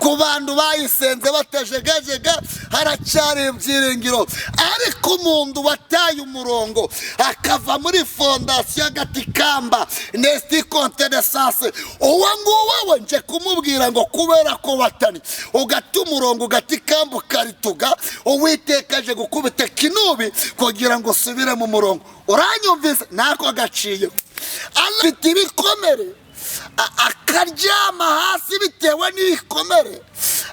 ku bantu bayisenze batajegajega haracyari ibyiringiro. Ariko umuntu wataye umurongo akava muri fondasiyo agatikamba nesti kontenesase, uwo nguwo we nje kumubwira ngo kubera ko watani ugata umurongo ugatikamba ukarituga, uwitekaje gukubita kinubi kugira ngo usubire mu murongo. Uranyumvise? Nako agaciye afite ibikomere, akaryama hasi bitewe n'ibikomere,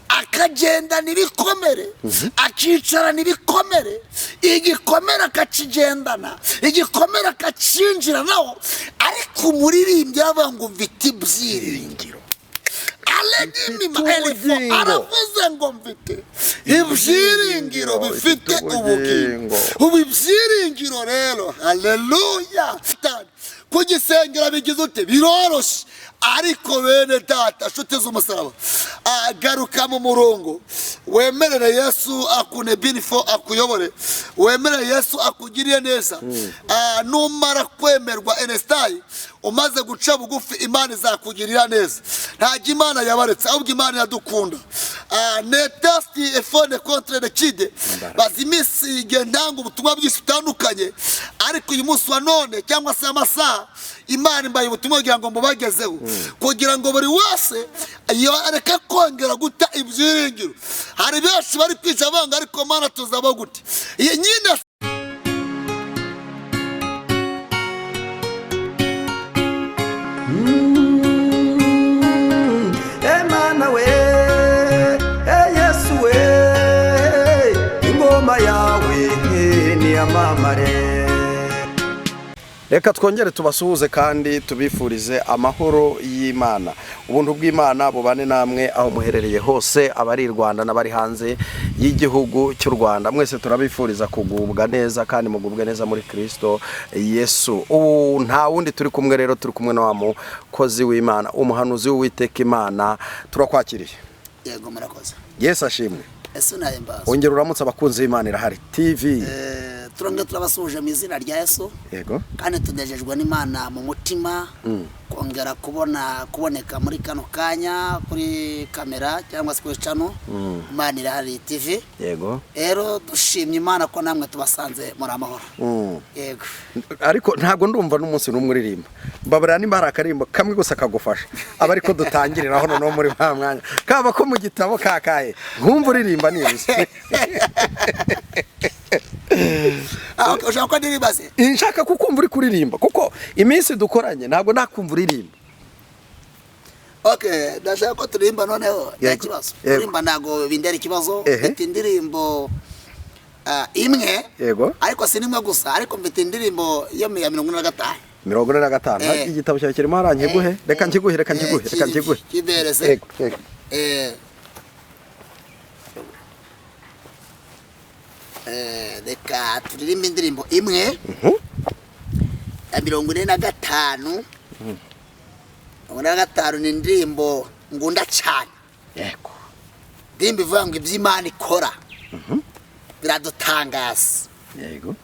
akagenda n'ibikomere, akicara n'ibikomere, igikomere akakigendana, igikomere akacinjira naho. Ariko umuririmbyi aravuga ngo mfite ibyiringiro. Aravuze ngo mfite ibyiringiro bifite ubugingo. Ubu ibyiringiro rero, haleluya, kugisengera bigize ute? Biroroshye. Ariko bene data nshuti z'umusaraba, garuka mu murongo, wemerere Yesu akunebinifo akuyobore, wemerere Yesu akugiriye neza. Numara kwemerwa enesitayi, umaze guca bugufi, Imana izakugirira neza. Ntajya Imana yabaretse, ahubwo Imana iradukunda. Netasti efone kontre de kide bazi iminsi gendanga ubutumwa bwinshi butandukanye, ariko uyu munsi wa none cyangwa se amasaha Imana imbaye ubutumwa kugira ngo mubagezeho, kugira ngo buri wese areke kongera guta ibyiringiro. Hari benshi bari kwica banga, ariko Mana tuzaba gute? Nyine Emana we, Yesu we, ingoma yawe niyamamare. Reka twongere tubasuhuze kandi tubifurize amahoro y'Imana. Ubuntu bw'Imana bubane namwe aho muherereye hose, abari Rwanda n'abari hanze y'igihugu cy'u Rwanda. Mwese turabifuriza kugubwa neza kandi mugubwe neza muri Kristo Yesu. Nta wundi turi kumwe rero, turi kumwe na wa mukozi w'Imana, umuhanuzi w'Uwiteka Imana. Turakwakiriye. Yego murakoze. Yesu ashimwe. Yesu nahimbaza. Ongera uramutse abakunzi b'Imana irahari TV. Turonge turabasuje mu izina rya Yesu. Yego. Kandi tunejejwe n'Imana mu mutima kongera kuboneka muri kano kanya kuri kamera cyangwa se kuri channel Imana irahari TV. Yego. Rero dushimye Imana ko namwe tubasanze muri amahoro. Yego. Ariko ntago ndumva n'umunsi n'umwe uririmba. Mbabara nimba hari akarimbo kamwe gusa kagufasha. Aba ariko dutangirira aho no muri wa mwanya. Kaba ko mu gitabo kakaye. Nkumva uririmba nibuze. Ushaka ko ndiribaze? Nshaka kukumva uri kuririmba kuko iminsi dukoranye ntago nakumva uririmba. Okay, ndashaka ko turirimba noneho yakibazo. Turirimba ntago bindera ikibazo, mfite indirimbo imwe. Yego. Ariko sinimwe gusa, ariko mfite indirimbo yo ya 45. 45. Igitabo cyawe kirimo haranyiguhe. Reka nkiguhe. Kibereze. Yego. Reka turirimba indirimbo imwe ya 45. 45 ni indirimbo ngunda cyane. Yego. Ndimba ivuga ngo iby'Imana ikora biradutangaza. Yego.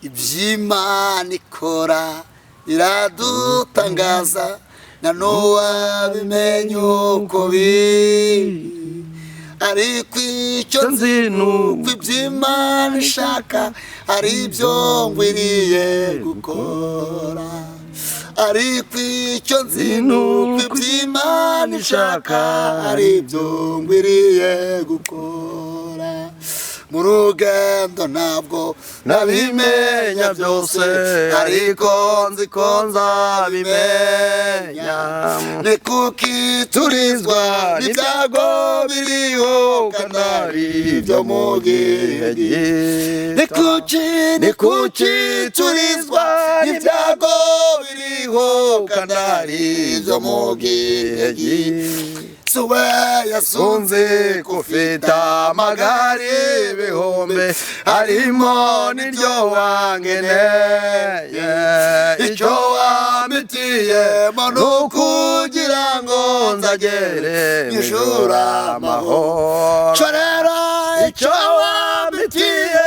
Iby'Imana ikora biradutangaza, na Nowa bimenye uko biri. Ariko icyo nzi nuko iby'Imana ishaka ari byo ngwiriye gukora. Ariko icyo nzi nuko iby'Imana ishaka ari byo ngwiriye gukora. Mu rugendo ntabwo nabimenya byose, ariko nzi ko nzabimenya. Ni kuki turizwa n'ibyago biriho kandi ari ibyo mu gihe gito. Ni kuki turizwa n'ibyago biriho kandi ari ibyo mu gihe gito. Suwe yasunze kufita magari bihombe, harimo n'iryo wangeneye. Icyo wambitiye nukugira ngo nzagere mw'ijuru amahoro. Cyo rero icyo wambitiye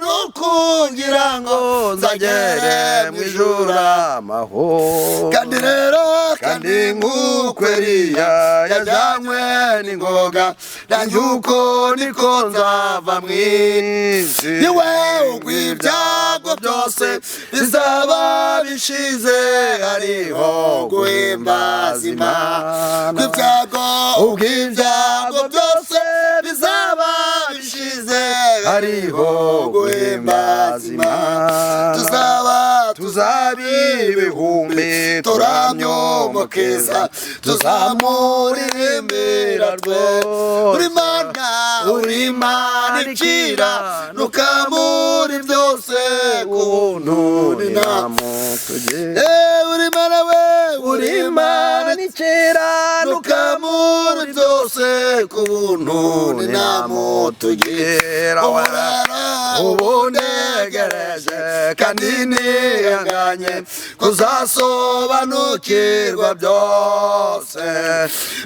nukugira kugira ngo nzagere mu ijuru amahoro. kandi rero kandi nk'uko Eliya yajyanywe n'ingoga nanjye uko niko nzava mu isi. niwe ubwo ibyago byose bizaba bishize hariho guhimbaza Imana. ubwo ibyago byose bizaba bishize hariho guhimbaza Imana. tuzaba ibihumbi turamye umukeza tuzamuririmbira rwose. uri Imana icira nukamuri byose ku buntu n'inamutugera. uri Imana icira nukamuri byose ku buntu n'inamutugera. ubu ntegereje kandi nihanganye kuzasobanukirwa byose.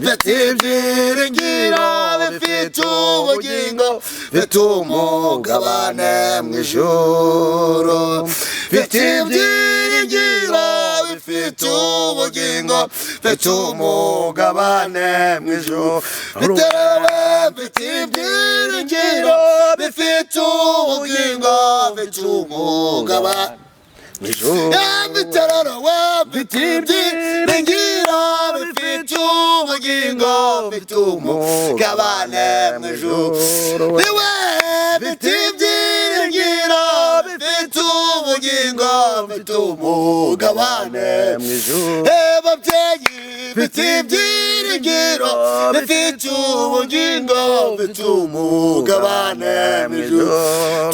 mfite ibyiringiro bifite ubugingo mfite umugabane mu ijuru. mfite ibyiringiro bifite ubugingo mfite umugabane mu ijuru. mfite ibyiringiro bifite ubugingo mfite umugabane mu ijuru. mfite ibyiringiro bifite ubugingo mfite umugabane mu ijuru. mfite ibyiringiro bifite ubugingo mfite umugabane mu ijuru. babyeyi mfite ibyiringiro bifite ubugingo mfite umugabane mu ijuru.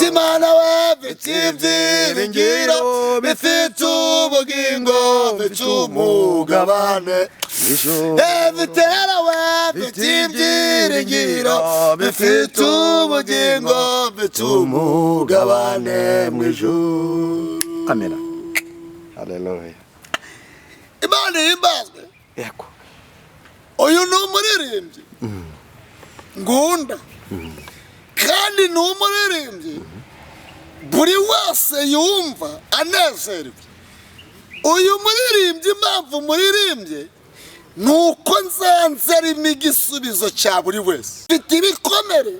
Imana we mfite ibyiringiro bifite ubugingo mfite umugabane mu ijuru. mfite ibyiringiro bifite ubugingo mfite umugabane mu ijuru. Amina. Haleluya. Imana ihimbazwe. Yego. uyu ni umuririmbyi ngunda kandi ni umuririmbyi buri wese yumva anezerewe. uyu muririmbyi impamvu muririmbye ni uko nzanzerimo igisubizo cya buri wese. mfite ibikomere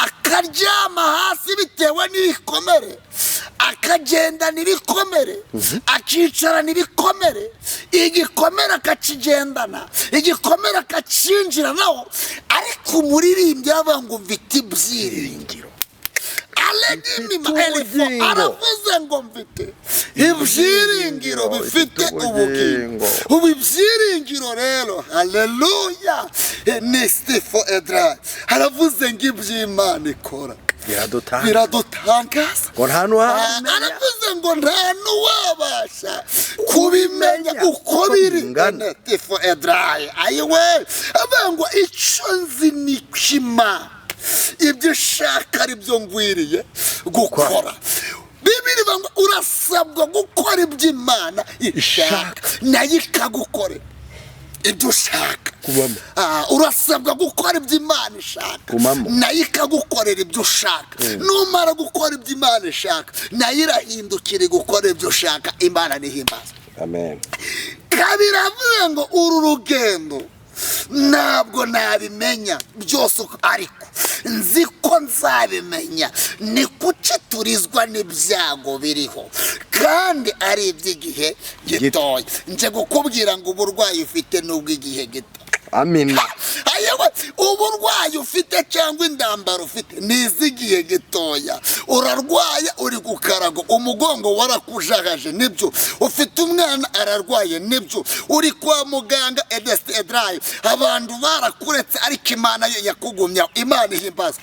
akaryama hasi bitewe n'ibikomere, akagendana ibikomere, akicarana ibikomere, igikomere akakigendana, igikomere akacinjiranaho. ariko umuririmbyi aravuga ngo mfite ibyiringiro. aravuze ngo mfite ibyiringiro bifite ubugingo. ubu ibyiringiro rero haleluya ni stifo edra. aravuze ngo iby'Imana ikora biradutangaza. aravuze ngo nta n'uwabasha kubimenya uko biri. stifo edra ayiwe avuga ngo icyo nzi ni Imana ibyo ushaka ari byo ngwiriye gukora. Bibiri ngo urasabwa gukora ibyo Imana ishaka nayo ikagukorera ibyo ushaka. urasabwa gukora ibyo Imana ishaka nayo ikagukorera ibyo ushaka. numara gukora ibyo Imana ishaka nayo irahindukira gukora ibyo ushaka. Imana nihimbaza. Amen. Kabiri avuga ngo uru rugendo ntabwo nabimenya byose ariko nzi ko nzabimenya. ni kuki turizwa n'ibyago biriho kandi ari iby'igihe gitoya. nje gukubwira ngo uburwayi ufite n'ubw'igihe gito. Amina. Ayewe uburwayi ufite cyangwa indambara ufite niz'igihe gitoya. urarwaye uri gukarago, umugongo warakujagaje nibyo. ufite umwana ararwaye nibyo. uri kwa muganga edrayi abantu barakuretse ariko Imana yo yakugumya. Imana ihimbaza.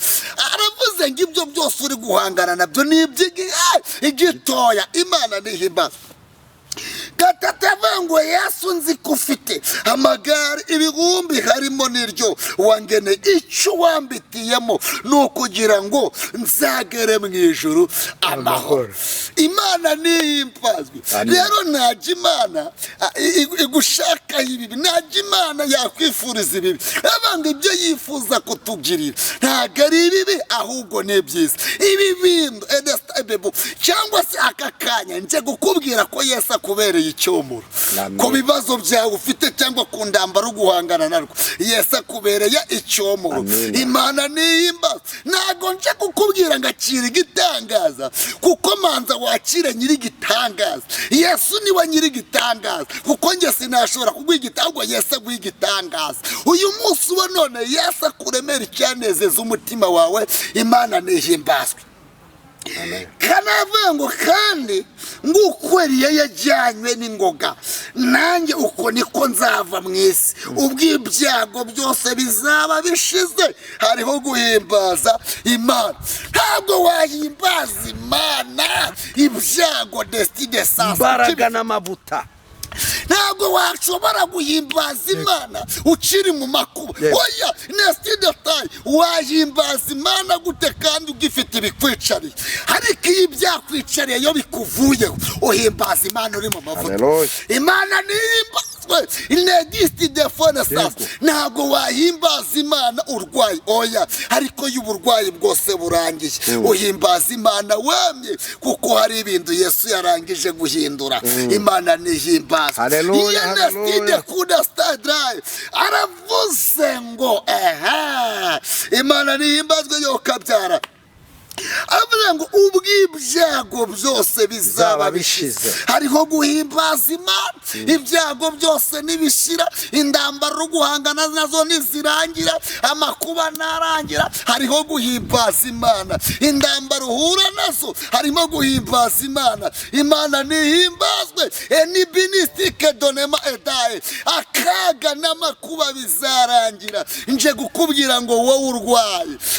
aravuze ngo ibyo byose uri guhangana nabyo ni iby'igihe gitoya. Imana nihimbaza. gatatu yavuga ngo Yesu nzi ko ufite amagare ibihumbi harimo n'iryo wangene, icyo wambitiyemo ni ukugira ngo nzagere mu ijuru amahoro. Imana nihimbazwe rero, ntajya Imana igushakaho ibibi, ntajya Imana yakwifuriza ibibi, abanga ibyo yifuza kutugirira ntabwo ari ibibi ahubwo ni byiza. Ibi bintu cyangwa se aka kanya nje gukubwira ko Yesu akubereye icyomoro ku bibazo byawe ufite cyangwa ku ndambara uguhangana narwo, Yesu akubereye icyomoro. Imana nihimbaza, ntabwo nje kukubwira ngo akira igitangaza, kuko manza wakire nyiri igitangaza. Yesu niwe nyiri igitangaza, kuko njye sinashobora kuguha igitangaza, Yesu aguha igitangaza. Uyu munsi wa none Yesu akuremera icyanezeza umutima wawe. Imana nihimbazwe. Kanavuga ngo kandi nguko Eliya yajyanywe n'ingoga, nanjye uko niko nzava mu isi. Ubwo ibyago byose bizaba bishize, hariho guhimbaza Imana. Ntabwo wahimbaza Imana ibyago deside sasa imbaraga n'amavuta. Ntabwo washobora guhimbaza Imana ukiri mu makuba. Oya, neside tayi wahimbaza Imana gute kandi ugifite ibikwicariye? Ariko iyo ibyakwicariye yo bikuvuyeho, uhimbaza Imana uri mu mavuta. Imana nihimbazwe. Inegisi defone sasa, ntabwo wahimbaza Imana urwaye. Oya, ariko iyo uburwayi bwose burangiye, uhimbaza Imana wemye, kuko hari ibintu Yesu yarangije guhindura. Imana nihimbaza. Haleluya, haleluya. Aravuze ngo Imana nihimbazwe yo kabyara. Aravuga ngo ubwo ibyago byose bizaba bishize, hariho guhimbaza Imana. Ibyago byose nibishira, indambara uri guhangana nazo nizirangira, amakuba narangira, hariho guhimbaza Imana. Indambara uhura nazo, harimo guhimbaza Imana. Imana nihimbazwe. Enibinistike donema edaye, akaga n'amakuba bizarangira. Nje gukubwira ngo wowe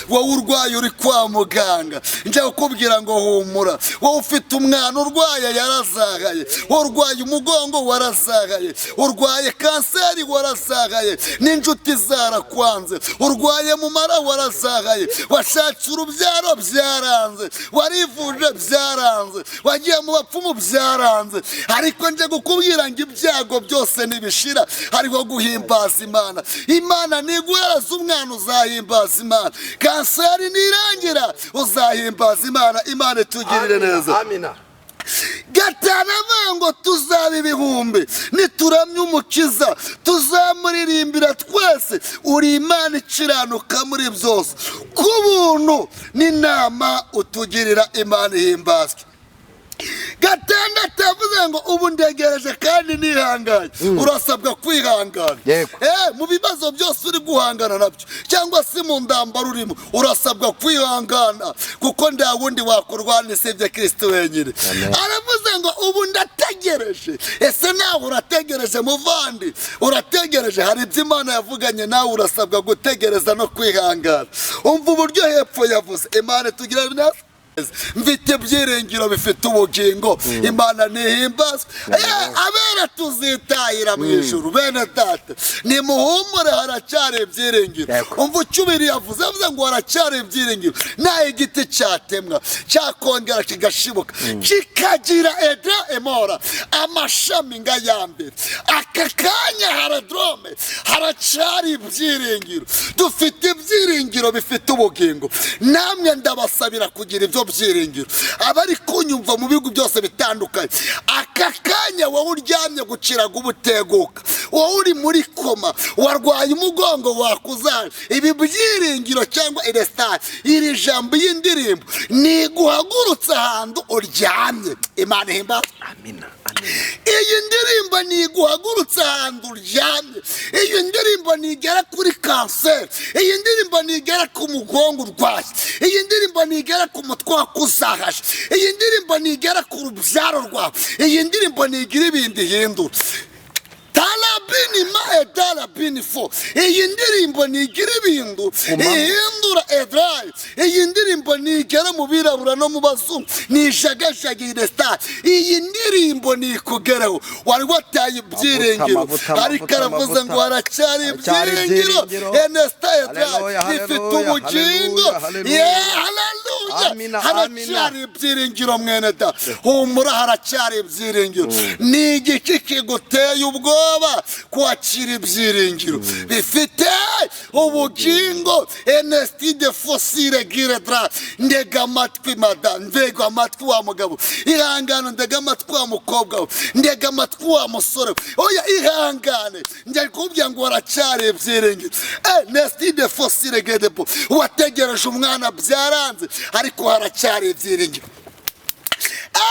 urwaye uri kwa muganga, nje kukubwira ngo humura. Wowe ufite umwana urwaye yarazagaye, urwaye umugongo warazagaye, urwaye kanseri warazagaye, n'injuti zarakwanze, urwaye mu mara warazagaye, washatse urubyaro byaranze, warivuje byaranze, wagiye mu bapfumu byaranze. Ariko nje kukubwira ngo ibyago byose nibishira, hariho guhimbaza Imana. Imana niguhereza umwana, uzahimbaza Imana. Kanseri nirangira, uzahimbaza Imana. Imana itugirire neza. Amina. Gatanu avuga ngo tuzaba ibihumbi nituramya Umukiza, tuzamuririmbira twese. Uri Imana ikiranuka muri byose, ku buntu n'inama utugirira. Imana ihimbazwe. Gatandatu avuze ngo ubu ndegereje kandi nihanganye. Urasabwa kwihangana. Mu bibazo byose uri guhangana nabyo, cyangwa se mu ndambara urimo, urasabwa kwihangana, kuko nta wundi wakurwana usibye Kristo wenyine. Aravuze ngo ubu ndategereje. Ese nawe urategereje muvandi? Urategereje? Hari ibyo Imana yavuganye nawe, urasabwa gutegereza no kwihangana. Umva uburyo hepfo yavuze. Imana tugira neza. Mfite byiringiro bifite ubugingo. Imana nihimbazwe. Abera tuzitahira mu ijuru. Bene data, nimuhumure, haracyari ibyiringiro. Umva ucyubiri yavuze, avuze ngo haracyari ibyiringiro. Naho igiti cyatemwa cyakongera kigashibuka, kikagira edra emora, amashami nga yambere. Aka kanya haradrome, haracyari ibyiringiro. Dufite ibyiringiro bifite ubugingo. Namwe ndabasabira kugira ibyo byiringiro. Abari kunyumva mu bihugu byose bitandukanye, aka kanya wowe uryamye guciraga ubuteguka, wowe uri muri koma, warwaye umugongo wakuzaje, ibi byiringiro cyangwa iresitari, iri jambo y'indirimbo ni guhagurutsa ahantu uryamye. Imana ihimbaza. Amina. Iyi ndirimbo ni guhagurutsa ahantu uryamye. Iyi ndirimbo nigera kuri kanseri. Iyi ndirimbo nigera ku mugongo urwaye. Iyi ndirimbo nigera ku mutwe wakuzahaje. Iyi ndirimbo nigera ku rubyaro rwawe. Iyi ndirimbo nigira ibindi hindura. bini ma edala bini fo. Iyi ndirimbo nigira ibintu ihindura edrayi. Iyi ndirimbo nigera mu birabura no mu bazungu nijagajagire star. Iyi ndirimbo nikugereho wari wataye ibyiringiro ariko aravuze ngo haracyari ibyiringiro enesta edrayi bifite ubugingo. Haleluya, haracyari ibyiringiro mwene da, humura haracyari ibyiringiro. Ni igiki kiguteye ubwoba kwakira ibyiringiro bifite ubugingo? Enestide fosire giredra. Ndega amatwi madame, ndega amatwi wa mugabo, ihangane. Ndega amatwi wa mukobwa, ndega amatwi wa musore, oya ihangane. Njye kubwira ngo haracyari ibyiringiro. Enestide fosire gedebo, wategereje umwana byaranze ariko haracyari ibyiringiro.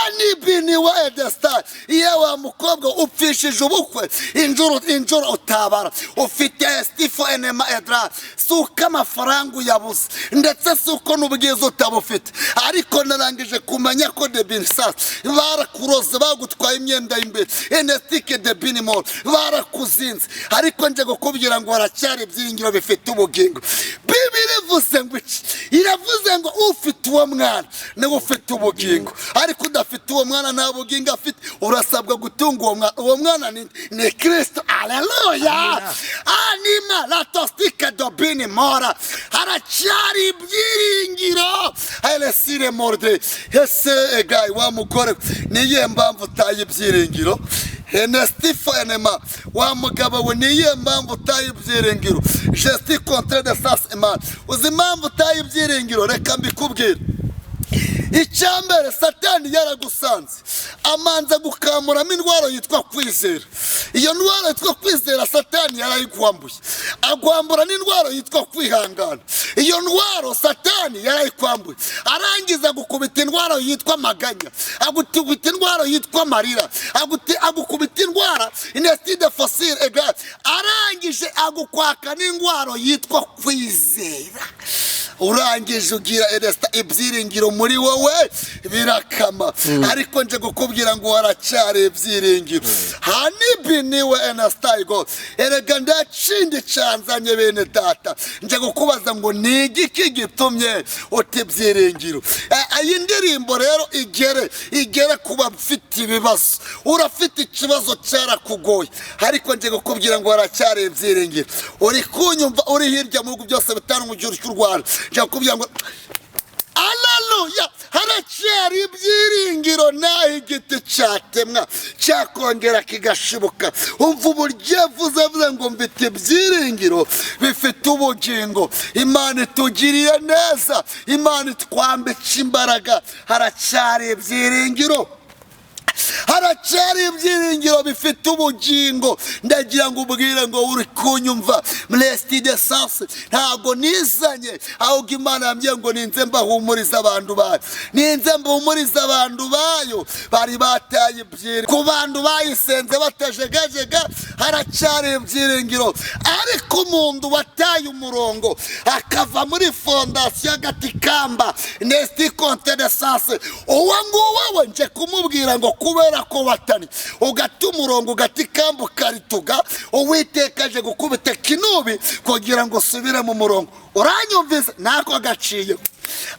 Anibini wa edesta. Iye wa mukobwa upfishije ubukwe injuro utabara, ufite estifo enema edra. Suka amafaranga uyabuze ndetse suko n'ubwiza utabufite, ariko narangije kumenya ko debini sasa barakuroze bagutwaye imyenda y'imbere enestike debini moro barakuzinze, ariko nje gukubwira ngo haracyari ibyiringiro bifite ubugingo. Bibiri ivuze ngo iki? Iravuze ngo ufite uwo mwana niwe ufite ubugingo, ariko udafite uwo mwana nta bugingo afite. Urasabwa gutunga uwo mwana. Uwo mwana ni Kristo. Haleluya, anima la tostika dobini mora. Haracyari ibyiringiro. Elesire morde ese egayi wa mugore, niye mpamvu utaye ibyiringiro? Enestifo enema wa mugabo we, niye mpamvu utaye ibyiringiro? Gesti contre de sas eman. Uzi impamvu utaye ibyiringiro? Reka mbikubwire. Icyambere, Satani yaragusanze amanza gukamuramo indwara yitwa kwizera. Iyo ndwara yitwa kwizera Satani yarayikwambuye, agwambura n'indwara yitwa kwihangana. Iyo ndwara Satani yarayikwambuye, arangiza gukubita indwara yitwa maganya, agukubita indwara yitwa marira, agukubita indwara inestide facile egal, arangije agukwaka n'indwara yitwa kwizera. Urangije ugira ibyiringiro muri wowe birakama, ariko nje gukubwira ngo haracyari ibyiringiro. Hanibiniwe enastayigo. Erega ndakindi cyanzanye bene data, nje gukubaza ngo ni igiki gitumye utibyiringiro? Iyi ndirimbo rero igere kuba mfite ibibazo. Urafite ikibazo cyarakugoye, ariko nje gukubwira ngo haracyari ibyiringiro. Uri kunyumva uri hirya mu bihugu byose bitanu mu gihugu cy'u Rwanda, nje gukubwira ngo haleluya, haracyari ibyiringiro. Naho igiti cyatemwa cyakongera kigashibuka. Umva uburyo avuze ngo mfite ibyiringiro bifite ubugingo. Imana itugiriye neza, Imana itwambitse imbaraga. Haracyari ibyiringiro, haracyari ibyiringiro bifite ubugingo. Ndagira ngo ubwire ngo uri kunyumva mlestide sase, ntago nizanye ahubwo Imana yambwiye ngo ninze mbahumuriza abantu bayo, ninze mbahumuriza abantu bayo bari bataye ibyiringiro. Ku bantu bayisenze batajegajega haracyari ibyiringiro, ariko umuntu wataye umurongo akava muri fondasiyo agatikamba nesti konte de sase, uwo nguwo we nje kumubwira ngo kubera ko watani ugata umurongo ugatikamba ukarituga, Uwitekaje gukubita kinubi kugira ngo usubire mu murongo. Uranyumvise? Nako gaciye.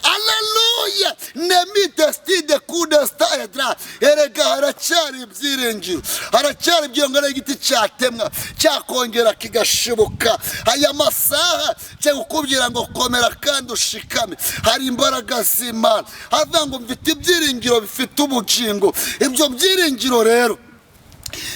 Haleluya, nemi destide kudesta edra. Erega haracyari ibyiringiro, haracyari ibyiringiro. Igiti cyatemwa cyakongera kigashibuka. Aya masaha cyo gukubwira ngo komera kandi ushikame, hari imbaraga z'Imana. Avuga ngo mfite ibyiringiro bifite ubugingo. Ibyo byiringiro rero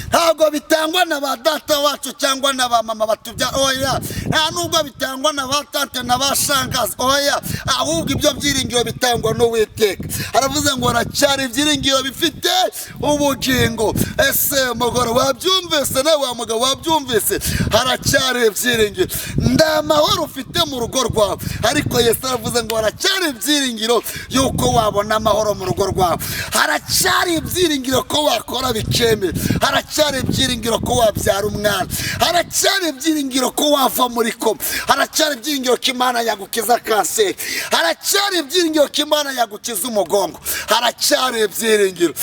ntabwo bitangwa na ba data wacu cyangwa na ba mama batubyara, oya. Nta nubwo bitangwa na ba tante na ba shangazi, oya. Ahubwo ibyo byiringiro bitangwa n'Uwiteka. Aravuze ngo haracyari ibyiringiro bifite ubugingo. Ese mugore wabyumvise? Nawe wa mugabo wabyumvise? Haracyari ibyiringiro. Nda mahoro ufite mu rugo rwawe, ariko Yesu aravuze ngo haracyari ibyiringiro yuko wabona amahoro mu rugo rwawe. Haracyari ibyiringiro ko wakora bikemera. Haracyari haracyari ibyiringiro ko wabyara umwana, haracyari ibyiringiro ko wava muri koma, haracyari ibyiringiro ko Imana yagukiza kanseri, haracyari ibyiringiro ko Imana yagukiza umugongo, haracyari ibyiringiro.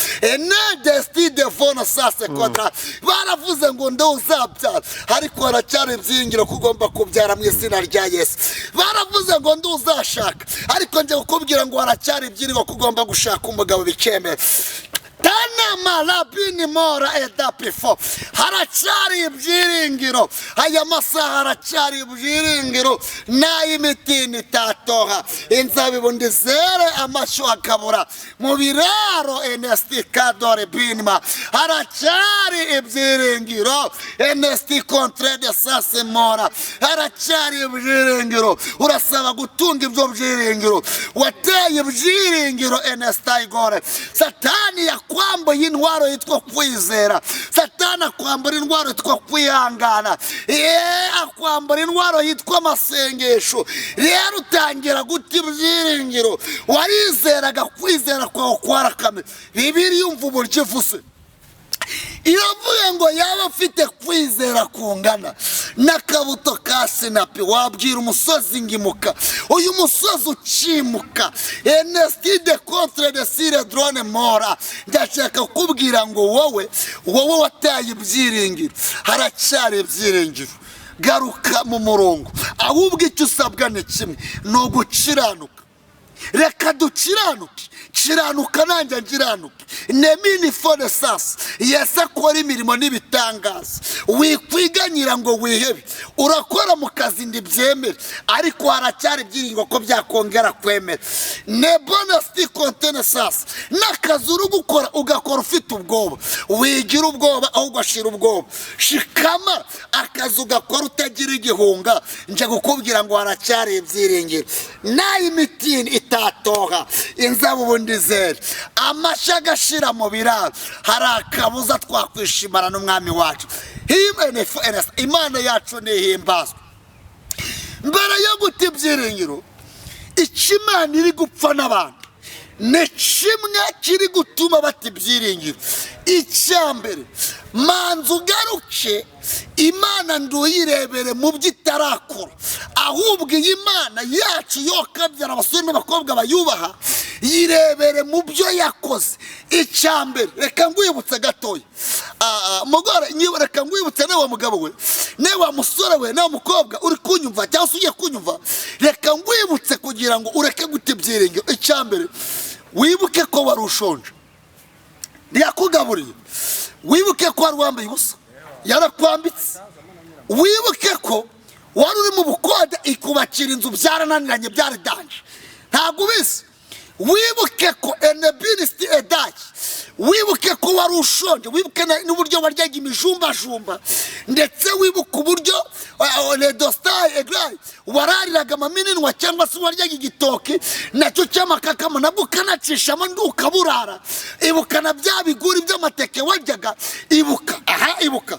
Desti de vona sase kontra baravuze ngo ndo uzabyara, ariko haracyari ibyiringiro ko ugomba kubyara mu izina rya Yesu. Baravuze ngo ndo uzashaka, ariko nje kukubwira ngo haracyari ibyiringiro ko ugomba gushaka umugabo bikemera. Tana malabini mora edapifo, haracyari ibyiringiro. Aya masaha haracyari ibyiringiro, n'ay'imitini itatoha, inzabibu ndizere amashu akabura mu biraro enestikadore binima. Haracyari ibyiringiro, enesti contre de sase mora. Haracyari ibyiringiro, urasaba gutunga ibyo byiringiro. Wateye ibyiringiro enestayigore. Satani yakwambaye intwaro yitwa kwizera, Satani akwambara intwaro yitwa kwihangana, akwambara intwaro yitwa amasengesho. Rero utangira guta ibyiringiro, warizeraga kwizera kwawe kwarakame. Bibiliya yumva uburyo ivuze, iravuga ngo yaba afite kwizera kungana n'akabuto ka sinapi, wabwira umusozi ngimuka, uyu musozi ucimuka. Enestide contre de sire drone mora. Ndashaka kubwira ngo wowe wataye ibyiringiro, haracyari ibyiringiro. Garuka mu murongo, ahubwo icyo usabwa ni kimwe, ni ugukiranuka. Reka dukiranuke, kiranuka nanjye nkiranuke. Nemini fone sasa, Yesu akora imirimo n'ibitangaza. Wikwiganyira ngo wihebe, urakora mu kazi ndibyemere, ariko haracyari ibyiringiro ko byakongera kwemera. Nebonesti kontene sasa, n'akazi uri gukora ugakora ufite ubwoba, wigira ubwoba ahubwo ashira ubwoba. Shikama akazi ugakora utagira igihunga. Nje gukubwira ngo haracyari ibyiringiro, n'ay'imitini itatoha, inzabibu ndizere amashaga ashira mu biraro. Hari akabuza twakwishimana n'umwami wacu. Imana yacu nihimbazwe. Mbere yo guta ibyiringiro, icyo Imana iri gupfa n'abantu ni kimwe kiri gutuma bata ibyiringiro. Icyambere, manza ugaruke Imana nduyirebere mu byo itarakora, ahubwo iyi Imana yacu yo kabyara abasore n'abakobwa bayubaha, yirebere mu byo yakoze. Icyambere, reka ngwibutse gatoya, mugore reka ngwibutse nawe mugabo we, nawe musore we, nawe mukobwa uri kunyumva cyangwa se ugiye kunyumva, reka ngwibutse kugira ngo ureke guta ibyiringiro. Icyambere, wibuke ko wari ushonje, ntiyakugaburiye. Wibuke ko wari wambaye ubusa, yarakwambitse. Wibuke ko wari uri mu bukode, ikubakira inzu byarananiranye, byari danje, ntabwo ubizi. Wibuke ko enebinisiti edayi, wibuke ko wari ushonje, wibuke n'uburyo waryaga imijumbajumba, ndetse wibuke uburyo redositayi egarayi warariraga amaminwa, cyangwa se waryaga igitoki nacyo cy'amakakama, nabwo ukanacishamo ndukaburara. Ibuka na bya biguri by'amateke waryaga. Ibuka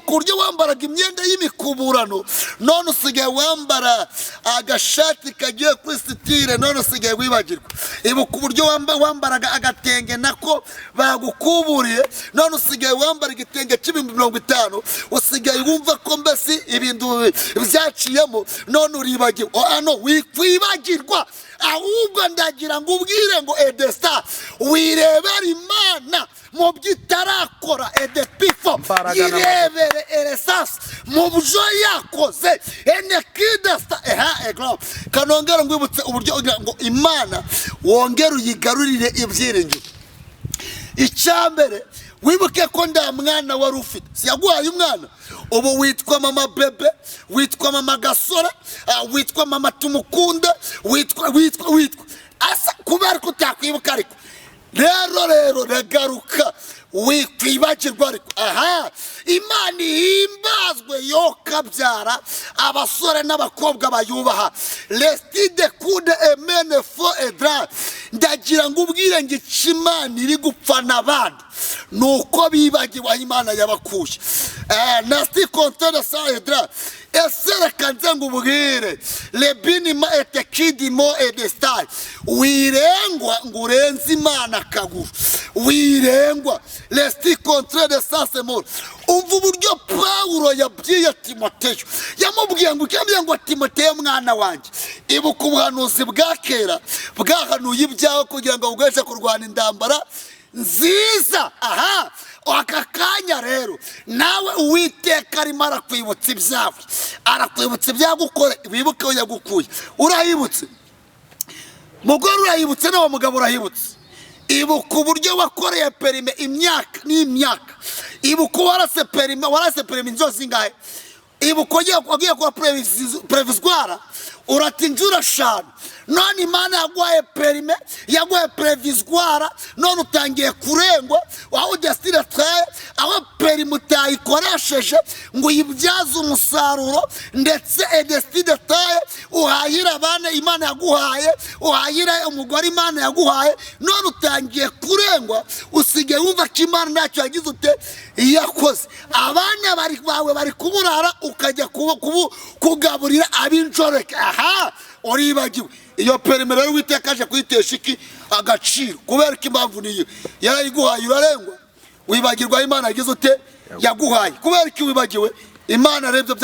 uburyo wambaraga imyenda y'imikuburano, none usigaye wambara agashati kagiye kuri sitire, none usigaye wibagirwa. Ibuka uburyo wambaraga agatenge nako bagukuburiye, none usigaye wambara igitenge cy'ibihumbi 50, usigaye wumva ko mbese ibintu byaciyemo, none uribagiwe. Ano wikwibagirwa, ahubwo ndagira ngo ubwire ngo edesta wirebera Imana mu byo itarakora. Edepifo yirebere eresasi mu byo yakoze. Enekidesta egro kanongera ngwibutse uburyo ngo Imana wongera uyigarurire ibyiringiro. Icyambere, wibuke ko nda mwana wari ufite, siyaguhaye umwana, ubu witwa mama bebe, witwa mama gasore, witwa mama tumukunda, witwa asa kubera ko utakwibuka. Ariko rero regaruka, wikwibagirwa. Ariko Imana ihimbazwe yo kabyara abasore n'abakobwa bayubaha. Lestide kude emene fo edra. Ndagira ngo ubwire ngo Imana iri gupfa n'abandi nuko bibagiwe Imana yabakuye. nasti kontere sayedra esere kanze ngubwire lebinima etekidimo edestai wirengwa ngurenzi Imana kaguru wirengwa lesti kontere sasemol. Umva uburyo Pawulo yabwiye Timoteyo, yamubwiye ngo Timoteyo mwana wanjye, ibuka ubuhanuzi bwa kera bwahanuye ibyawe kugira ngo ugweshe kurwana indambara nziza. Aha, aka kanya rero nawe Uwiteka arimo arakwibutsa ibyawe, arakwibutsa ibyagukora. Wibuke aho yagukuye. Urahibutse mugore, urahibutse nawe mugabo urahibutse. Ibuka uburyo wakoreye perime imyaka n'imyaka. Ibuka warase perime inzo zingahe. Ibuka wagiye kwa previswara urati injura 5. None Imana yaguhaye perime, yaguhaye previswara, none utangiye kurengwa waho destine traye aho perime utayikoresheje ngo uyibyaze umusaruro, ndetse destine traye uhayira abana Imana yaguhaye, uhayira umugore Imana yaguhaye, none utangiye kurengwa. Usige wumva ko Imana ntacyo yagize ute yakoze. Abana bari kuburara ukajya kugaburira ab'injoreke. Aha, uribagiwe. Iyo perime rero Uwiteka aje kuyitesha iki agaciro, kubera ko impamvu niyo yarayiguhaye urarengwa. Wibagirwa Imana yagize ute yaguhaye, kubera ko wibagiwe Imana rero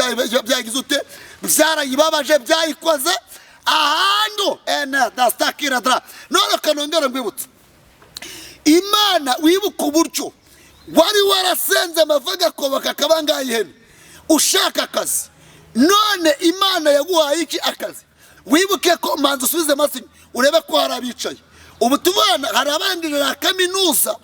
byagize ute byarayibabaje, byayikoze ahantu dastakira dra. None kanongera mbibutse Imana, wibuka uburyo wari warasenze amavuga koboka kabanga ihene ushaka akazi, none Imana yaguhaye iki akazi. Wibuke ko manzi usubize amasi urebe ko harabicaye. Ubu tubana hari abandi na kaminuza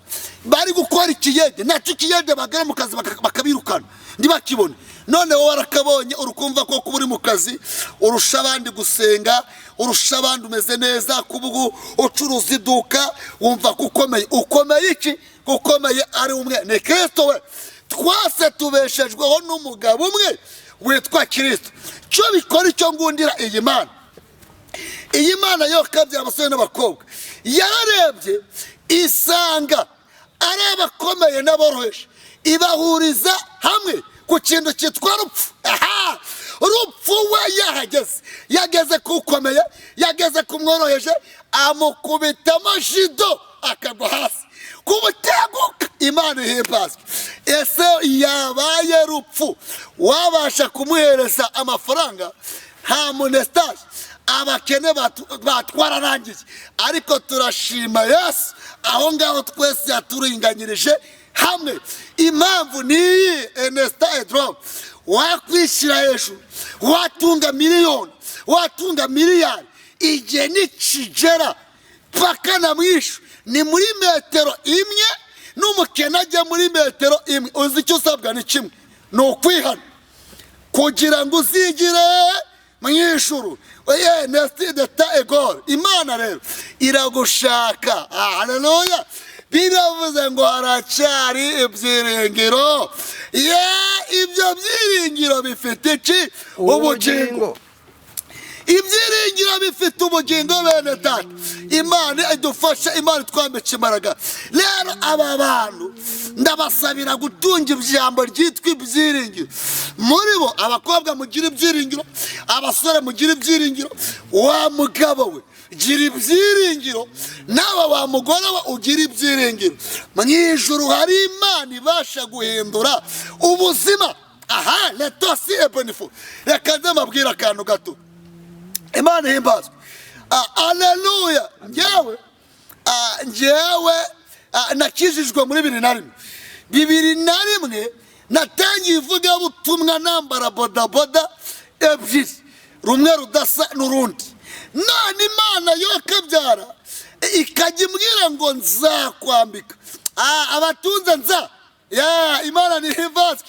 bari gukora ikiyede, nacyo kiyede bagere mu kazi bakabirukana ndibakibone. None wowe warakabonye urukumva ko kuburi mu kazi urusha abandi gusenga, urusha abandi umeze neza, kubugu ucuruza iduka wumva kukomeye. Ukomeye iki? Gukomeye ari umwe ni Kristo we. Twase tubeshejweho n'umugabo umwe witwa Kristo. Cyo bikora icyo ngundira iyi Mana. Iyi Mana yo kabya abasore n'abakobwa yararebye isanga ari abakomeye n'aboroheje, ibahuriza hamwe ku kintu cyitwa rupfu. Aha, rupfu we yageze kukomeye, yageze kumworoheje, amukubita amajido akagwa hasi kubuteguka. Imana ihimbazwe. Ese yabaye rupfu wabasha kumuhereza amafaranga nta monestaje, abakene batwararangiye. Ariko turashima Yesu aho ngaho twese yaturinganyirije hamwe. Impamvu niyi Enesta Edrom, wakwishyira hejuru, watunga miliyoni, watunga miliyari, igihe nikigera paka na mwishu ni muri metero imwe, n'umukene ajya muri metero imwe. Uzi icyo usabwa ni kimwe, ni ukwihana kugira ngo uzigire mwishuru. Oye nesti deta egor. Imana rero iragushaka. Haleluya. Biravuze ngo haracyari ibyiringiro. Ibyo byiringiro bifite iki? Ubugingo. Ibyiringiro bifite ubugingo bene data. Imana idufasha, Imana twambike imbaraga. Rero aba bantu ndabasabira gutunga ijambo ryitwa ibyiringiro. Muri bo abakobwa mugira ibyiringiro, abasore mugira ibyiringiro, wa mugabo we gira ibyiringiro, nawe wa mugore we ugira ibyiringiro. Mu ijuru hari Imana ibasha guhindura ubuzima. Aha, letosi ebonifu. Reka ndamabwira akantu gato. Imana ihimbazwe. Haleluya. Njyewe nakijijwe muri 2001 natangiye ivugabutumwa nambara bodaboda ebyiri, rumwe rudasa n'urundi. None Imana yo kabyara ikajya imbwira ngo nzakwambika abatunze nza. Imana nihimbazwe.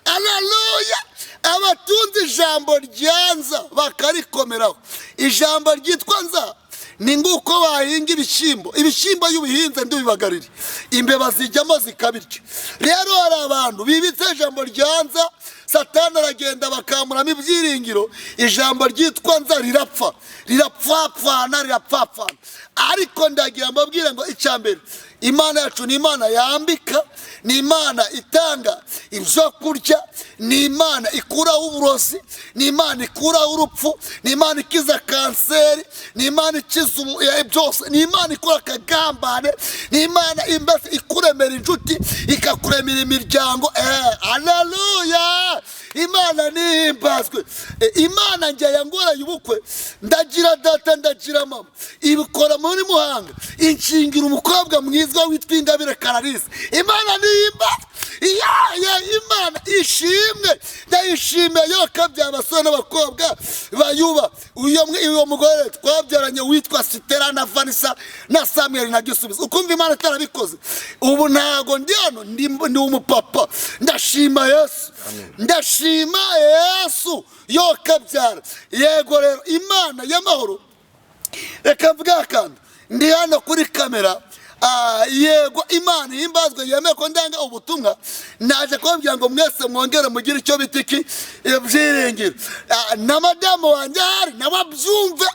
Haleluya. Abatunze ijambo ryanza bakarikomeraho. Ijambo ryitwa nza ni nguko bahinga ibishyimbo y'ubihinze ndubibagarire, imbeba zijyamo zikabirya. Rero hari abantu bibitse ijambo ryanza, Satani aragenda bakamuramo ibyiringiro. Ijambo ryitwa nza rirapfapfana. Ariko ndagira mbabwire ngo icyambere Imana yacu ni Imana yambika, ni Imana itanga ibyo kurya, ni Imana ikuraho uburozi, ni Imana ikuraho urupfu, ni Imana ikiza kanseri, ni Imana ikiza byose, ni Imana ikora akagambane, ni Imana imbese ikuremera inshuti, ikakuremera imiryango. Haleluya! Imana nihimbazwe. Imana njye yangoreye ubukwe, ndagira data ndagira mama, ibikora muri Muhanga, inshingira umukobwa mwiza witwa Ingabire Kararisi. Imana nihimbazwe. Imana ishimwe, ndayishimiye yo kabya abasore n'abakobwa bayuba. Uyo mugore twabyaranye witwa Sitera na Vanessa na Samuel na Gisubizo. Ukumva Imana itarabikoze, ubu ntago ndi hano, ndi umupapa. Ndashima Yesu, ndashima Yesu yo kabyara. Yego rero Imana y'amahoro, reka mvuga kandi ndi hano kuri kamera. Yego Imana ihimbazwe, yemeye ko ndanga ubutumwa. Naje kubabwira ngo mwese mwongere mugire icyo bitiki ibyiringiro. Na madamu wanjye ahari nababyumve,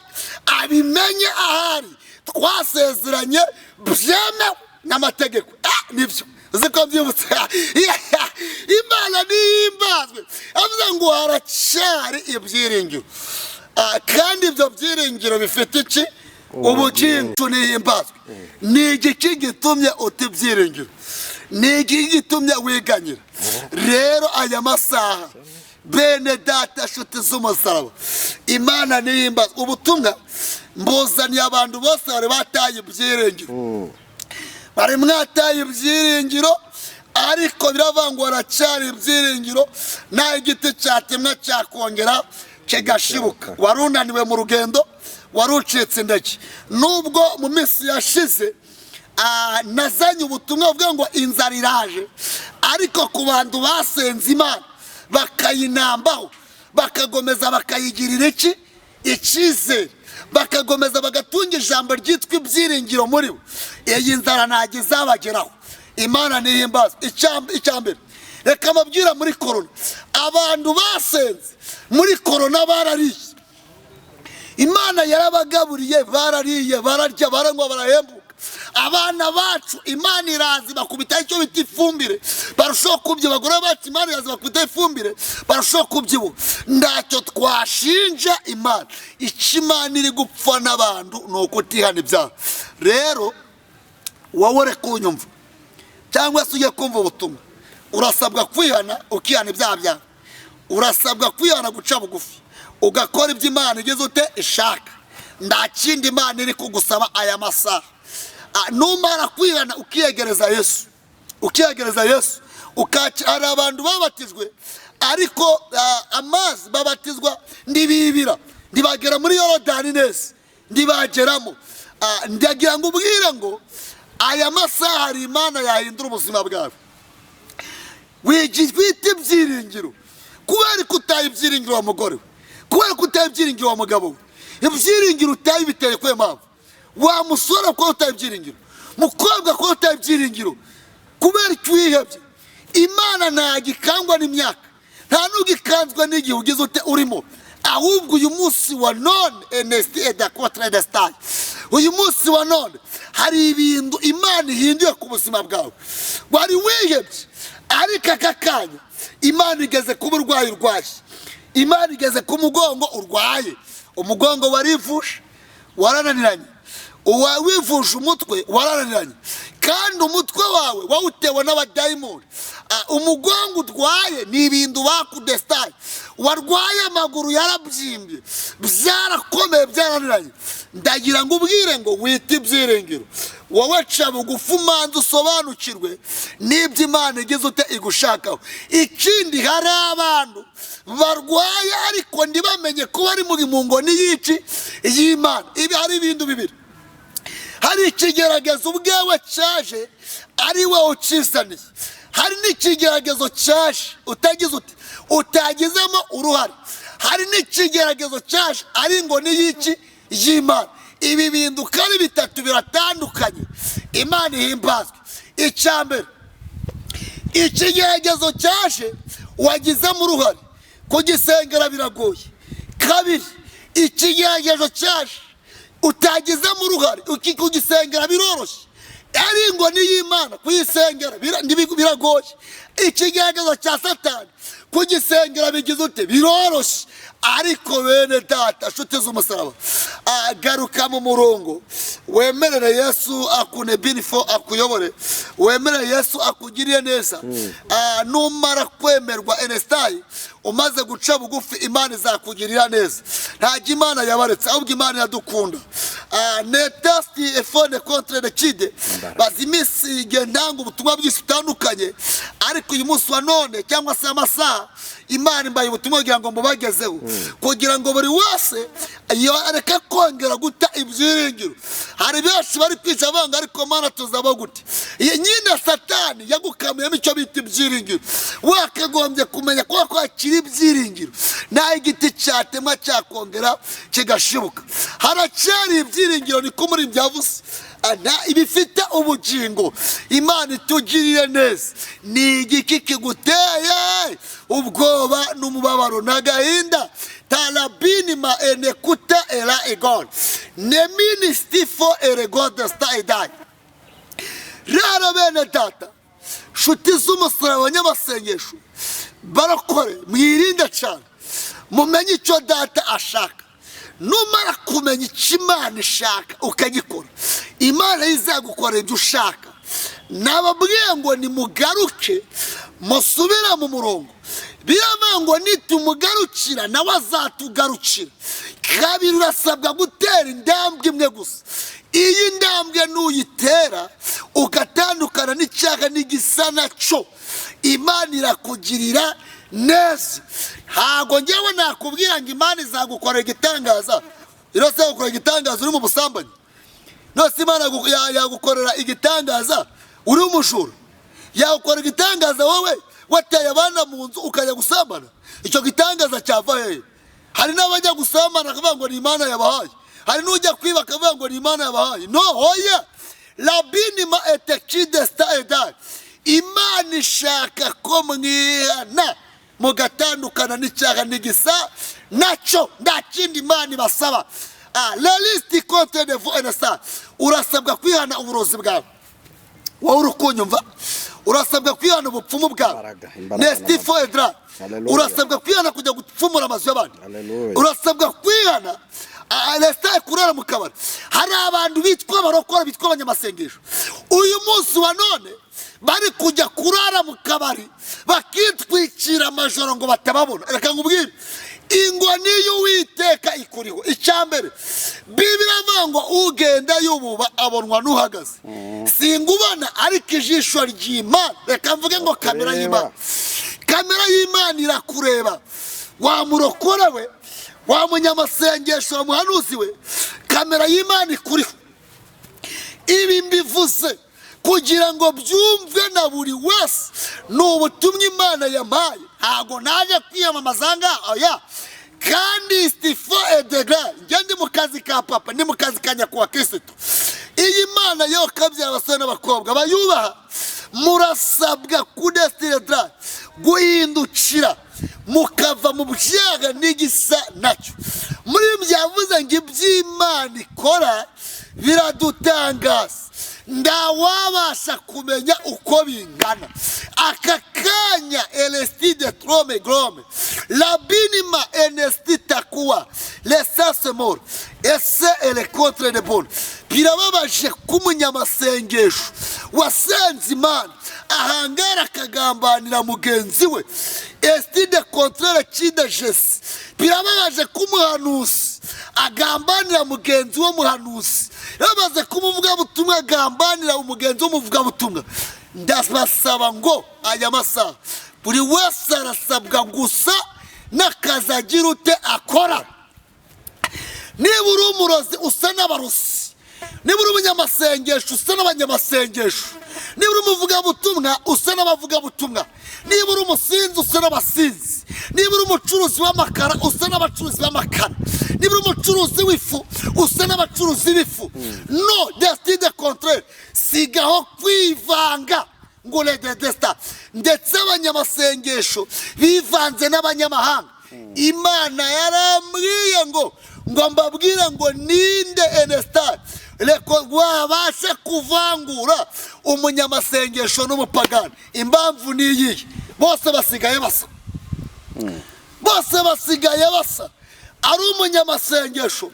abimenye ahari, twasezeranye byemewe n'amategeko. Nibyo ziko byibutse. Imana nihimbazwe, avuze ngo haracyari ibyiringiro, kandi ibyo byiringiro bifite iki? Ubukintu nihimbazwe. Ni igiki gitumye utibyiringiro? Ni igiki gitumye wiganyira? Rero aya masaha bene data nshuti z'umusaraba, Imana nihimbazwe. Ubutumwa mbuzaniye abantu bose bari bataye ibyiringiro, bari mwataye ibyiringiro, ariko biravangwa haracyari ibyiringiro. Nta igiti cyatemwa cyakongera kigashibuka. Wari unaniwe mu rugendo, wari ucitse intege, nubwo mu minsi yashize nazanye ubutumwa buvuga ngo inzara iraje, ariko ku bantu basenze Imana bakayinambaho, bakagomeza bakayigirira iki? Icyizere, bakagomeza bagatunga ijambo ryitwa ibyiringiro muri bo, iyi nzara ntabwo izabageraho. Imana nihimbazwe. Icyambere reka mabwira, muri korona abantu basenze muri korona barariye. Imana yarabagaburiye, barariye, bararya, baranywa, barahembuka. Abana bacu Imana irazi bakubita icyo bita ifumbire, barushaho kubyibuha. Abagore bacu Imana irazi bakubita ifumbire, barushaho kubyibuha. Ntacyo twashinja Imana. Icyo Imana iri gupfa n'abantu ni ukutihana ibyaha. Rero wowe reka unyumva, cyangwa se ujye kumva ubutumwa, urasabwa kwihana ukihana ibyaha byawe. Urasabwa kwihana, guca bugufi, ugakora ibyo Imana igeze ute ishaka. Nta kindi Imana iri kugusaba aya masaha. Numara kwihana ukiyegereza Yesu, ukiyegereza Yesu, hari abantu babatizwe ariko amazi babatizwa ndibibira, ndibagera muri Yorodani neza, ndibageramo. Ndagira ngo ubwire ngo aya masaha hari Imana yahindura ubuzima bwawe. Wigifite ibyiringiro, kubera ko utaye ibyiringiro wa mugore we, kubera ko utaye ibyiringiro wa mugabo we. Ibyiringiro utaye biteye kwe mpamvu. Wa musore ko utaye ibyiringiro, mukobwa ko utaye ibyiringiro, kubera icyo wihebye. Imana ntagikangwa n'imyaka, nta n'ugikanzwe n'igihe ugize ute urimo. Ahubwo uyu munsi wa none uyu munsi wa none hari ibintu Imana ihinduye ku buzima bwawe. Wari wihebye, ariko aka kanya Imana igeze ku burwayi urwaye, Imana igeze ku mugongo urwaye. Umugongo warivuje, warananiranye. Wivuje umutwe, warananiranye. Kandi umutwe wawe wawutewe n'abadayimoni. Umugongo urwaye ni ibintu bakudestaye. Warwaye amaguru yarabyimbye, byarakomeye, byarananiranye. Ndagira ngo ubwire ngo wite ibyiringiro. Wowe ca bugufi umanza usobanukirwe n'ibyo Imana igeze ute igushakaho. Ikindi, hari abantu barwaye ariko ntibamenye ko bari mu ngoni y'iki y'Imana. Ibi hari ibintu bibiri. Hari ikigeragezo ubwawe cyaje ari wowe ukizaniye, hari n'ikigeragezo cyaje utagize ute utagizemo uruhare. Hari n'ikigeragezo cyaje ari ingoni y'iki y'Imana. Ibi bintu uko ari bitatu biratandukanye. Imana ihimbazwe. Icyambere, ikigeragezo cyaje wagizemo uruhare, kugisengera biragoye. Kabiri, ikigeragezo cyaje utagizemo uruhare, kugisengera biroroshye. ari ingoni y'Imana kuyisengera biragoye. Ikigaragazo cya Satani kugisengera bigize ute biroroshye. Ariko bene data nshuti z'umusaraba, garuka mu murongo, wemerere Yesu akunebinifo akuyobore, wemerere Yesu akugiriye neza. Numara kwemerwa enestayi umaze guca bugufi, Imana izakugirira neza. Ntajya Imana yabaretse, ahubwo Imana yadukunda. Netasti efone contre le kide bazimisi gendanga ubutumwa bwinshi butandukanye, ariko uyu munsi wa none cyangwa se amasaha Imana imbaye ubutumwa kugira ngo mubagezeho, kugira ngo buri wese areka kongera guta ibyiringiro. Hari benshi bari kwica banga, ariko Mana tuzaba gute? Nyine Satani yagukamuyemo icyo bita ibyiringiro. Wakagombye kumenya ko kwakira ibyiringiro nta igiti cyatemwa cyakongera kigashibuka. Haracyari ibyiringiro, niko muri byavuze, ibifite ubugingo. Imana itugirire neza. Ni igiki kiguteye ubwoba n'umubabaro n'agahinda? Talabinima enekuta era egon nemini stifo eregode staidai. Rero bene data nshuti z'umusaraba, abanyamasengesho barakore, mwirinde cyane, mumenye icyo data ashaka. Numara kumenya icyo Imana ishaka ukagikora, Imana izagukorera ibyo ushaka. Nababwiye ngo nimugaruke musubira mu murongo. Birama ngo nitumugarukira nawe azatugarukira. Kabiri urasabwa gutera indambwe imwe gusa. Iyi ndambwe nuyitera ugatandukana n'icyaha n'igisa nacyo, Imana irakugirira neza. Ntago ngewe nakubwira ngo Imana izagukorera igitangaza. Irose gukora igitangaza uri mu busambanyi. Nose Imana yagukorera igitangaza uri umujura. Yagukorera igitangaza wowe wateye abana mu nzu ukajya gusambana. Icyo gitangaza cyava hehe? Hari n'abajya gusambana akavuga ngo ni Imana yabahaye. Hari n'ujya kwiba akavuga ngo ni Imana yabahaye. No, hoya. Labinima etekide sta edad. Imana ishaka ko mwihana mugatandukana n'icyaha n'igisa nacyo. Nta kindi Imana ibasaba. La liste contre de vous enesa. Urasabwa kwihana uburozi bwawe. Wowe urukunyumva, urasabwa kwihana ubupfumu bwawe. Nestifo edra. Urasabwa kwihana kujya gupfumura amazu y'abandi. Urasabwa kwihana alesta kurara mu kabari. Hari abantu bitwa barokora, bitwa abanyamasengesho. Uyu munsi wa none bari kujya kurara mu kabari bakitwikira amajoro ngo batababona. Reka nkubwire, ingoni y'Uwiteka ikuriho. Icyambere Bibiliya ivuga ngo ugenda yububa abonwa n'uhagaze. Singubona ariko ijisho ry'Imana, reka mvuge ngo kamera y'Imana. Kamera y'Imana irakureba. Wa murokora we, wa munyamasengesho, wa muhanuzi we, kamera y'Imana ikuriho. Ibi mbivuze kugira ngo byumve na buri wese, ni ubutumwa Imana yampaye. Ntago naje kwiyamamaza ngaho, oya. Kandi istifo edegra, njye ndi mu kazi ka papa, ndi mu kazi ka nyakubahwa Kristo. Iyi Mana yo kabyara abasore n'abakobwa bayubaha, murasabwa kudestiredra, guhindukira mukava mu byaha n'igisa nacyo. Muri byavuze ngo iby'Imana ikora biradutangaza. Ndawabasha kumenya uko bingana. Aka kanya elestide trome grome labinima enestita kuwa lesase mor ese ele contre de bon. Birababaje kumunyamasengesho wasenze Imana ahangara akagambanira mugenzi we. Estide contre kide jesi. Birababaje kumuhanuzi agambanira mugenzi wo muhanuzi. Yabaze kumuvuga butumwa agambanira umugenzi w'umuvuga butumwa. Ndabasaba ngo aya masaha buri wese arasabwa gusa n'akazagira ute akora. Niba uri umurozi usa n'abarozi, niba uri umunyamasengesho usa n'abanyamasengesho, niba uri umuvugabutumwa usa n'abavugabutumwa, niba uri umusinzi usa n'abasinzi, niba uri umucuruzi w'amakara usa n'abacuruzi b'amakara, niba uri umucuruzi w'ifu usa n'abacuruzi b'ifu. No, destined contraire. Sigaho kwivanga ngo ledesta. Ndetse abanyamasengesho bivanze n'abanyamahanga. Imana yarambwiye ngo mbabwire ngo ninde enestar wabashe kuvangura umunyamasengesho n'umupagani. Impamvu ni iyi: bose basigaye basa. Bose basigaye basa. Ari umunyamasengesho,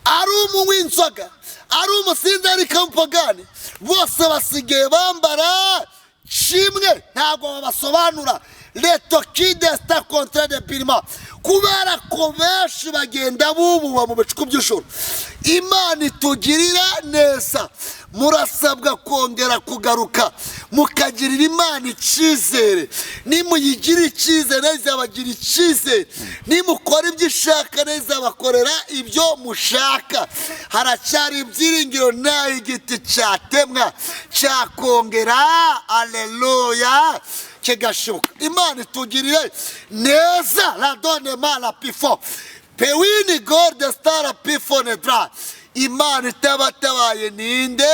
ari umunywi inzoga, ari umusinzi, ari umupagani, bose basigaye bambara kimwe. Ntabwo babasobanura. Leto kidesta contre de pirima, kubera ko benshi bagenda bububa mu bicuku by'ijoro. Imana itugirira neza. Murasabwa kongera kugaruka mukagirira Imana icyizere. Nimuyigirira icyizere izabagira icyizere. Nimukora ibyo ishaka izabakorera ibyo mushaka. Haracyari ibyiringiro, naho igiti cyatemwa cyakongera. Aleluya, kigashibuka. Imana itugirire neza. La donne ma la pifo pewini gorde stara pifo nedra. Imana itabatabaye ninde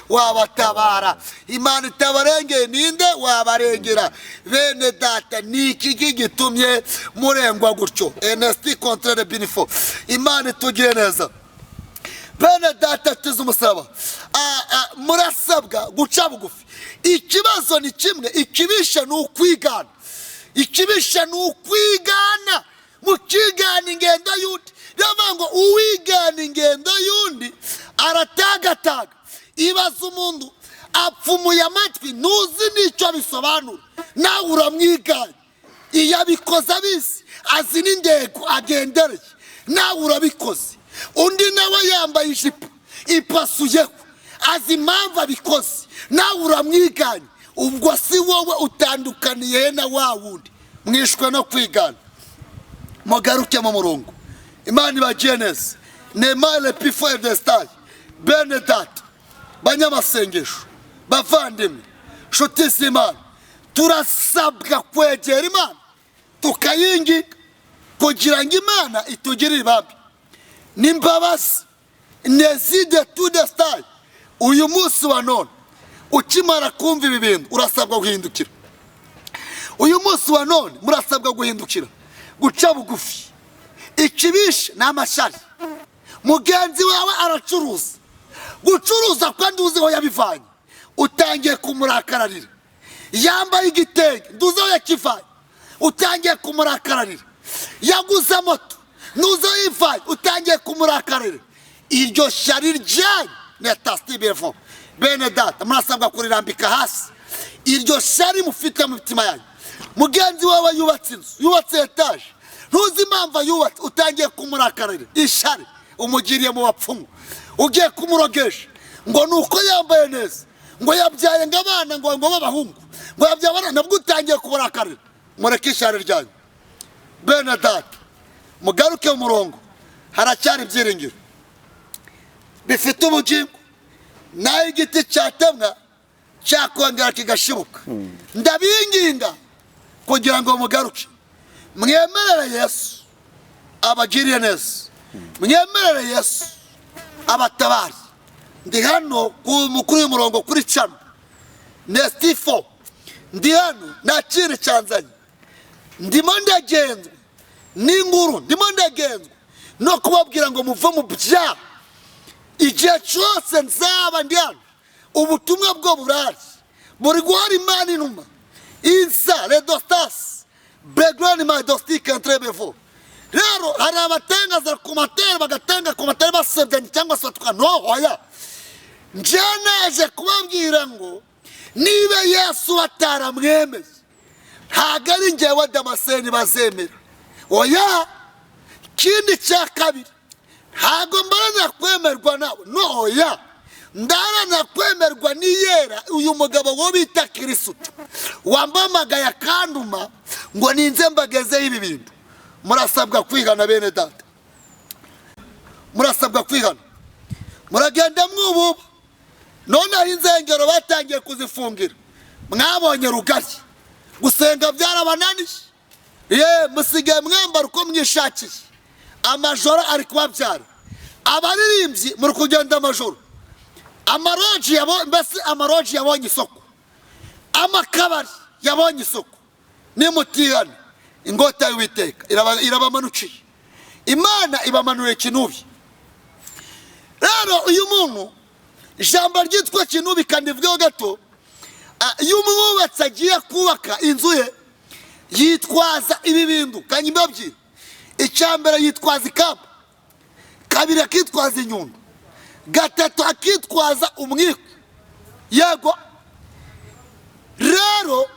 wabatabara? Imana itabarengeye ninde wabarengera? Bene data, niki gitumye murengwa gutyo? Enesti contre le binifo. Imana itugire neza. Bene data, tuzi umusaraba. Murasabwa guca bugufi. Ikibazo ni kimwe, ikibisha ni ukwigana. Ikibisha ni ukwigana. Mukigana ingendo y'undi. Yavuga ngo uwigana ingendo y'undi aratagataga. Ibaza umuntu apfumuye amatwi, ntuzi n'icyo bisobanura, nawe uramwigana. Iyo abikoze abizi, azi n'indego agendereye, nawe urabikoze. Undi nawe yambaye ijipo ipasuyeho, azi impamvu abikoze, nawe uramwiganye. Ubwo si wowe utandukaniye na wa wundi. Mwishwe no kwigana. Mugaruke mu murongo. Imana ibagiye neza. Nemale pifo edestaye. Bene data, banyamasengesho, bavandimwe, nshuti z'Imana, turasabwa kwegera Imana tukayinginga kugira ngo Imana itugirire ibambe n'imbabazi. Nezide tudestaye. Uyu munsi wa none ukimara kumva ibi bintu urasabwa guhindukira. Uyu munsi wa none murasabwa guhindukira, guca bugufi. Ikibisha n'amashari. Mugenzi wawe aracuruza, gucuruza kwa nduziho yabivanye, utangiye kumurakararira. Yambaye igitenge, nduziho yakivanye, utangiye kumurakararira. Yaguze moto, nduziho yivanye, utangiye kumurakararira. Iryo shari ryanyu netastibefo. Bene data, murasabwa kurirambika hasi. Iryo shari mufite mu mitima yanyu. Mugenzi wawe yubatse inzu, yubatse etaje, ntuzi impamvu yubatse, utangiye kumurakarira. Ishari umugiriye mu bapfumu, ugiye kumurogesha ngo nuko yambaye neza, ngo yabyaye ng'abana ngo b'abahungu, ngo yabyaye abana, nabwo utangiye kumurakarira. Mureke ishari ryanyu. Bene data, mugaruke mu murongo. Haracyari ibyiringiro bifite ubugingo, naho igiti cyatemwa cyakongera kigashibuka. Ndabinginga kugira ngo mugaruke, mwemerere Yesu abagiriye neza, mwemerere Yesu abatabari. Ndi hano mukuru y'umurongo kuri cano nestifo. Ndi hano nakiri cyanzanye, ndimo ndagenzwa n'inkuru, ndimo ndagenzwa no kubabwira ngo muve mu byaha. Igihe cyose nzaba ndi hano, ubutumwa bwo burari buri guhora Imana inuma. Insa redostas begwani ma dostike entrebevo. Rero hari abatangaza ku matera, bagatanga ku matera basebye cyangwa se batwa no hoya. Njanaje kubabwira ngo niba Yesu ataramwemeye, ntago ari njyewe Damascene bazemera. Oya, kindi cya kabiri, ntago mbarana kwemerwa nawe. No, oya, ndarana kwemerwa niyera uyu mugabo wo bita Kristo wambamagaye akanduma ngo ninze mbagezeho ibi bintu. Murasabwa kwigana bene data, murasabwa kwigana. Muragenda mwububa. None inzengero batangiye kuzifungira. Mwabonye rugari, gusenga byarabananiye. Musigaye mwambara uko mwishakije. Amajoro ari kubabyara. Abaririmbyi muri kugenda amajoro. Amaroji yabonye isoko. Amakabari yabonye isoko. Nimutihane, ingota y'Uwiteka irabamanukiye. Imana ibamanuriye ikinubi. Rero uyu muntu ijambo ryitwa kinubi kandi bivugaho gato. Iyo umwubatsi agiye kubaka inzu ye yitwaza ibi bintu kandi mbabwira. Icyambere yitwaza ikamba, kabiri akitwaza inyundo, gatatu akitwaza umwiko. Yego rero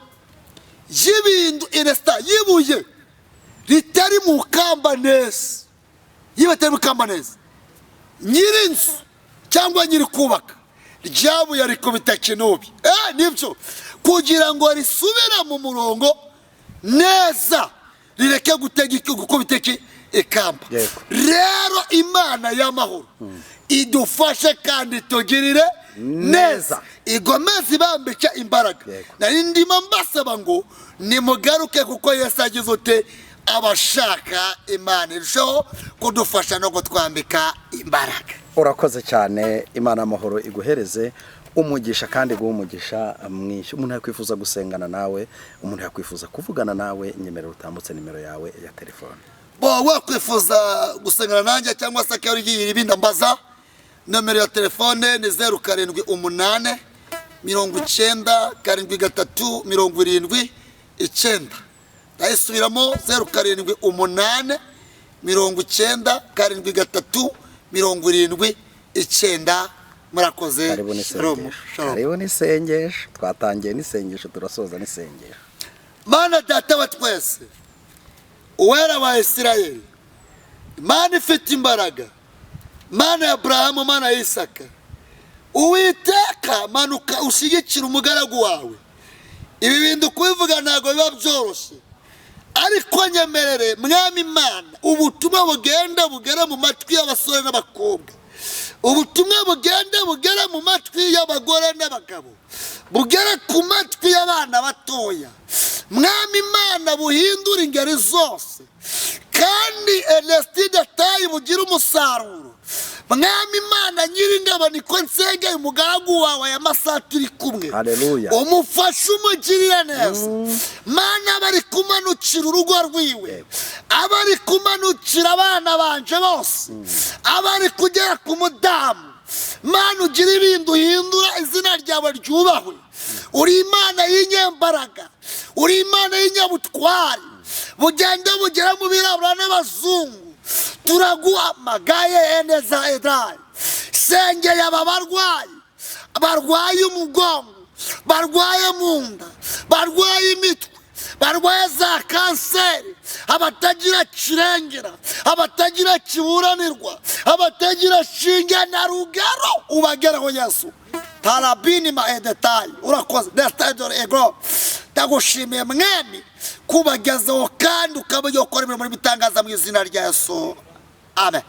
y'ibintu inesta yibuye ritari mu kamba neza, yibatari mu kamba neza, nyirinzu cyangwa nyiri kubaka ryabuye rikubita kinubi. Nibyo kugira ngo risubire mu murongo neza, rireke gukubita ikamba. Rero Imana y'amahoro idufashe kandi tugirire neza, igomeze ibambike imbaraga. Nari ndimo mbasaba ngo nimugaruke kuko Yesu agize ute abashaka Imana irushaho kudufasha no gutwambika imbaraga. Urakoze cyane. Imana amahoro iguhereze umugisha kandi guhumugisha mwinshi. Umuntu yakwifuza gusengana nawe, umuntu yakwifuza kuvugana nawe, nyemerera utambutse nimero yawe ya telefone. Wakwifuza gusengana nanjye cyangwa se akaba ari ibindi ambaza, nomero ya telefone ni 0788 90 73 79. Ndayisubiramo 0788 90 73 79. Murakoze. Karibu n'isengesho. Twatangiye n'isengesho turasoza n'isengesho. Mana data wa twese, uwera wa Isirayeli, Mana ifite imbaraga, Mana ya Abrahamu, Mana ya Isaka, Uwiteka manuka ushyigikira umugaragu wawe. Ibi bintu kubivuga ntabwo biba byoroshye, ariko nyemerere Mwami Imana ubutumwa bugenda bugera mu matwi y'abasore n'abakobwa, ubutumwa bugenda bugera mu matwi y'abagore n'abagabo, bugera ku matwi y'abana batoya. Mwami Imana buhindura ingeri zose kandi Elestide tayi bugira umusaruro. Mwami Imana nyiringabo niko nsengeye umugaragu wawe ya masaha turi kumwe. Haleluya. Umufashe umugirire neza. Mana bari kumanukira urugo rwiwe, abari kumanukira abana banje bose, abari kugera ku mudamu. Mana ugira ibintu uhindura, izina ryawe ryubahwe. Uri Imana y'inyembaraga, uri Imana y'inyabutwari, bugende bugera mu birabura n'abazungu. Turaguhamagaye neza edayi. Sengeye aba barwaye umugongo, barwaye mu nda, barwaye imitwe, barwaye za kanseri, abatagira kirengera, abatagira kiburanirwa, abatagira shinge na rugero, ubageraho Yesu. Tarabini ma edetayi. Urakoze. Destador ego. Ndagushimiye Mwami kubagezaho kandi ukaba ukora imirimo n'ibitangaza mu izina rya Yesu. Amen.